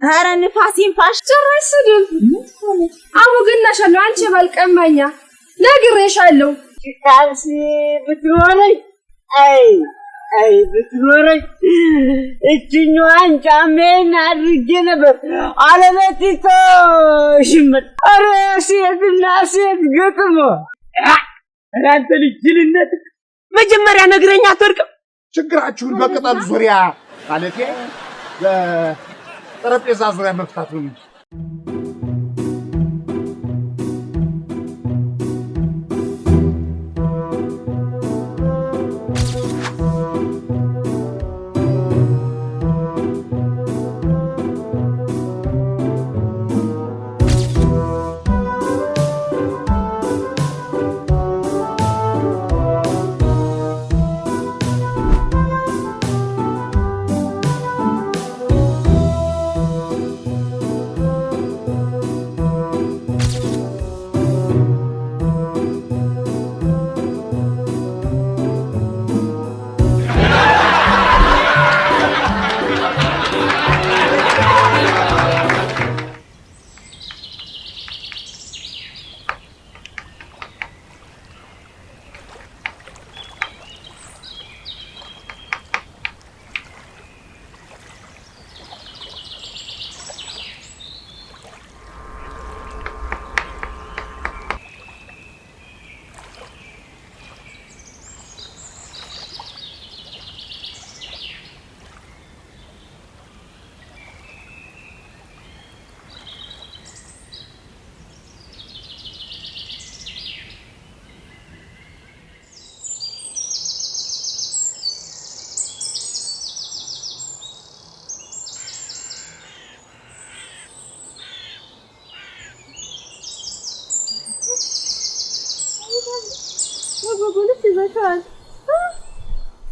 ኧረ ንፋሲን ፋሽ ጭራሽ ስድብ አወግናሻለሁ አንቺ ባልቀማኛ ነግሬሻለሁ ጭቃሲ ብትኖረኝ አይ ብትኖረኝ እችኛዋን ጫሜን አድርጌ ነበር አለበቲቶ ሽምጥ ኧረ ሴትና ሴት ገጥሞ አንተ ልጅ ጅልነት መጀመሪያ ነግረኛ አትወድቅም ችግራችሁን በቅጠል ዙሪያ ማለቴ በጠረጴዛ ዙሪያ መፍታት ነው እንጂ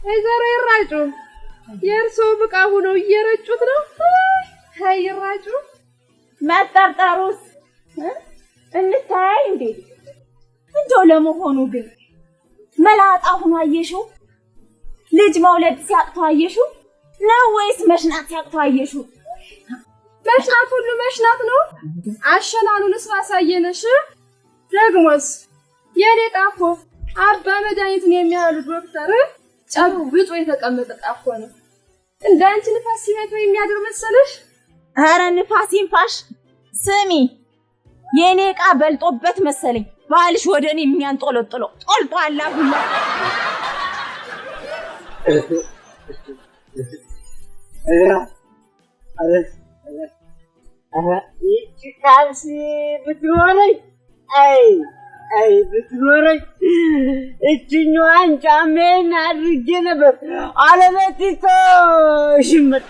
አይዘራ ይራጩ የርሶ ብቃ ሆነው እየረጩት ነው አይ ይራጩ መጠርጠሩስ እንታይ እንዴ እንደው ለመሆኑ ግን መላጣ ሆኖ አየሽው ልጅ መውለድ ሲያቅተው አየሽው ነው ወይስ መሽናት ሲያቅተው አየሽው መሽናት ሁሉ መሽናት ነው አሸናኑንስ ማሳየነሽ ደግሞስ የኔ ጣፎ አባ መድኃኒቱን የሚያሉ ዶክተር ጨብጦ የተቀመጠ ጣፎ ነው እንዳንቺ ንፋስ ሲመታው የሚያድር መሰለሽ ኧረ ንፋሲን ፋሽ ስሚ የኔ ዕቃ በልጦበት መሰለኝ ባልሽ ወደኔ የሚያንጦለጥለው ጦልጧላ ሁላ ጭቃሲ ብትኖረኝ አይ ብትኖረኝ እችኛዋን ጫሜን አድርጌ ነበር አለበቲቶ ሽምጥ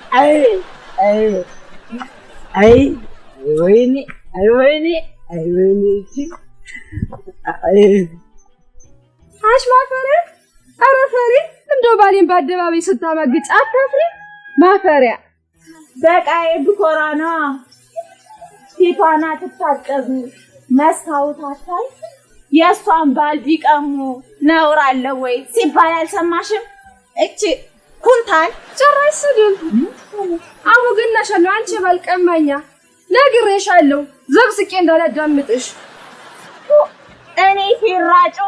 ወይኔ ማፈሪያ ኧረ ፈሪ እንደው ባሌን በአደባባይ ስታማግጭ አታፍሪ ማፈሪያ በቃዬ ብኮራና ፊቷና ትታቀቡ መስታወት አታይ የሷን ባል ቢቀሙ ነውር አለ ወይ ሲባል አልሰማሽም እቺ ኩንታል ጭራሽ ስድብ አወግናሻለሁ አንቺ ባልቀማኛ ነግሬሻለሁ ዘብስቄ እንዳላዳምጥሽ እኔ ሲራጩ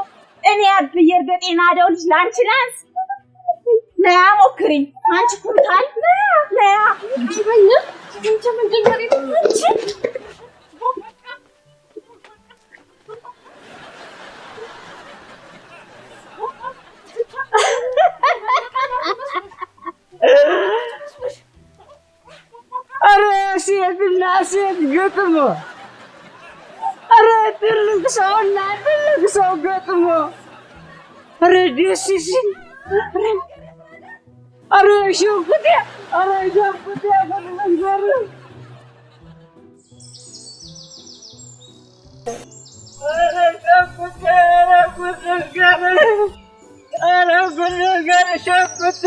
እኔ አብዬ እርገጤና ደው ልጅ ላንቺ ላንስ ነያ ሞክሪኝ አንቺ ኩንታል ነያ ይበኛ እንቺ ምንድነው አንቺ ኧረ ሴትና ሴት ገጥሞ ኧረ ትልቅ ሰውና ትልቅ ሰው ገጥሞ ኧረ ደስ ሲል ኧረ ሽንኩቴ ኧረ ሸንኩቴ ፈርመንዘር ኧረ ሸንኩቴ ኧረ ጉድንገር ሸንኩቴ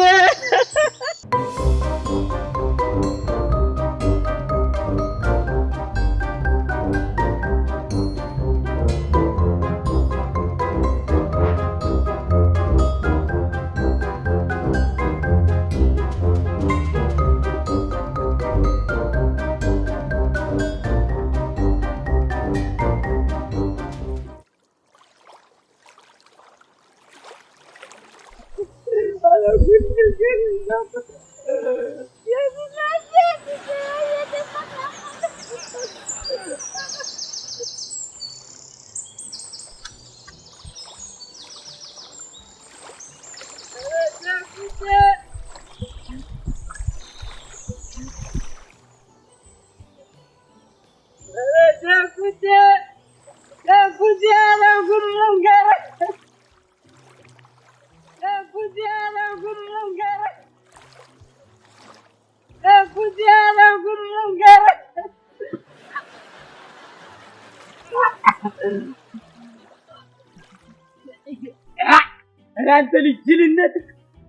አንተ ልጅ ጅልነት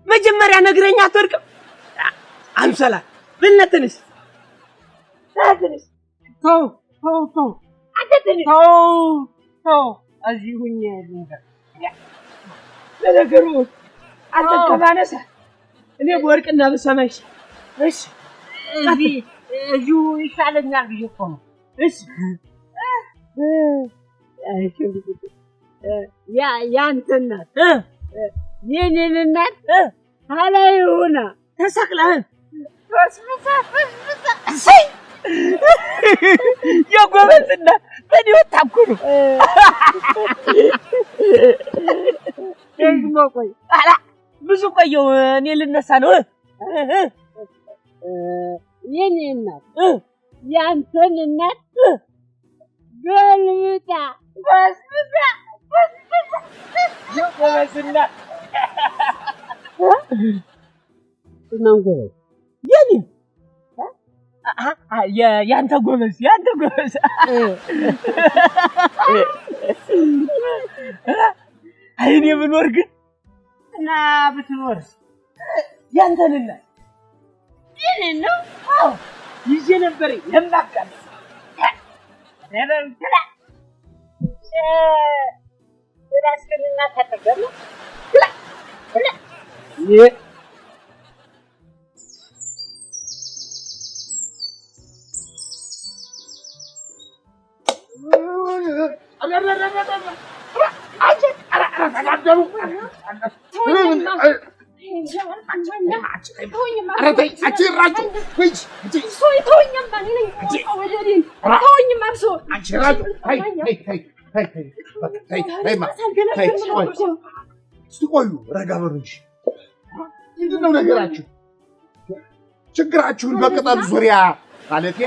መጀመሪያ ነግረኛ አትወርቅም። አንሰላ ብነትንስ ታትንስ ተው አንተ ትንሽ ተው እዚህ ሁኜ ልንገር ለነገሩ አንተ ከማነሳ እኔ በወርቅና በሰማይሽ እሺ እዚሁ ይሻለኛል ብዬሽ እኮ ነው። እሺ ያንተ እናት የኔን እናት አላይ ሆና ተሰቅለህ የጎበዝ እናት በኔ ወጣኩ ነው። ደግሞ ቆይ ብዙ ቆየሁ እኔ ልነሳ ነው። የኔ እናት ያንተን እናት ገልብጣ የጎበዝ እናት የኔ ያንተ ጎበዝ አይኔ ብኖር ግን እና ብትኖርስ ያንተን እናት የኔን ነው ይዤ ነበር የማቃል ራስህንና ተጠገሙ ቆዩ ረጋ በሉ እንጂ ምንድን ነው ነገራችሁ? ችግራችሁን በቅጠል ዙሪያ ማለቴ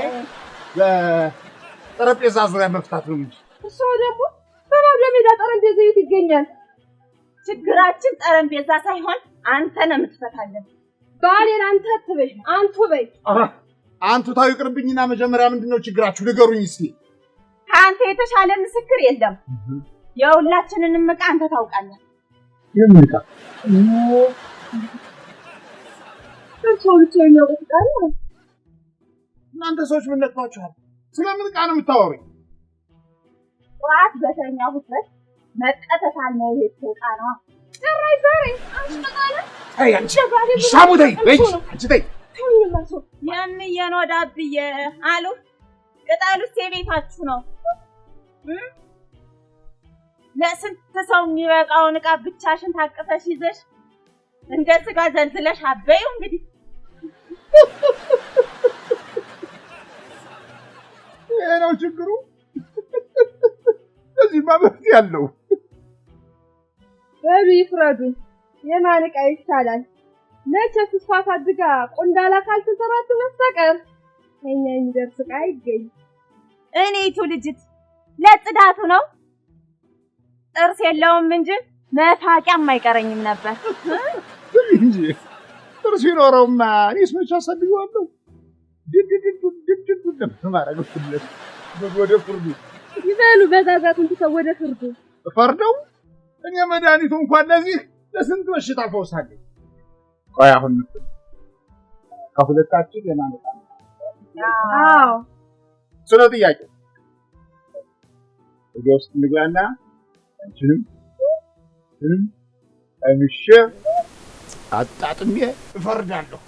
በጠረጴዛ ዙሪያ መፍታት ነው እንጂ እሱ ደግሞ በማብለሜዳ ጠረጴዛ የት ይገኛል? ችግራችን ጠረጴዛ ሳይሆን አንተ ነው የምትፈታለን። ባሌን አንተ አትበይ አንቱ በይ። አንቱ ታው ይቅርብኝና መጀመሪያ ምንድነው ችግራችሁ ንገሩኝ እስኪ። ከአንተ የተሻለ ምስክር የለም። የሁላችንንም ዕቃ አንተ ታውቃለህ። የምን ዕቃ? እናንተ ሰዎች ምን ነጥቷችኋል? ስለምን ዕቃ ነው የምታወሩኝ? ጠዋት በተኛሁበት መቀተታል ነው ዕቃ ነው። ጭራሽ ዛሬ አንሽጣለ አይ አንቺ ሻሙደይ በይ አንቺ ተይ የምየኖዳብየ አሉ ቅጠሉስ የቤታችሁ ነው። ለስንት ሰው የሚበቃውን ዕቃ ብቻሽን ታቅፈሽ ይዘሽ እንደ ስጋ ዘልዝለሽ አበዩ። እንግዲህ ይሄ ነው ችግሩ። እዚህ ማበርት ያለው በሉ ይፍረዱ። የማን ዕቃ ይሻላል? መቼስ እሷ ታድጋ ቆንዳላ ካልተሰራች በስተቀር እኛ የሚደርስ ዕቃ አይገኝ። እኔቱ ልጅት ለጽዳቱ ነው ጥርስ የለውም እንጂ መፋቂያም አይቀረኝም ነበር እንጂ ጥርስ ይኖረውማ እኔስ መቼ አሳድገዋለሁ። ድድ ለማረግ ወደ ፍርዱ ይበሉ። በዛዛቱን ትተው ወደ ፍርዱ ፈርደው እኔ መድኃኒቱ እንኳን ለዚህ ለስንት በሽታ ፈውሳለሁ። ቆይ አሁን ከሁለታችን የማን ዕቃ ነው? አዎ ስለ ጥያቄ ወደ ውስጥ እንግባና አንቺንም አይምሽ አጣጥሜ እፈርዳለሁ።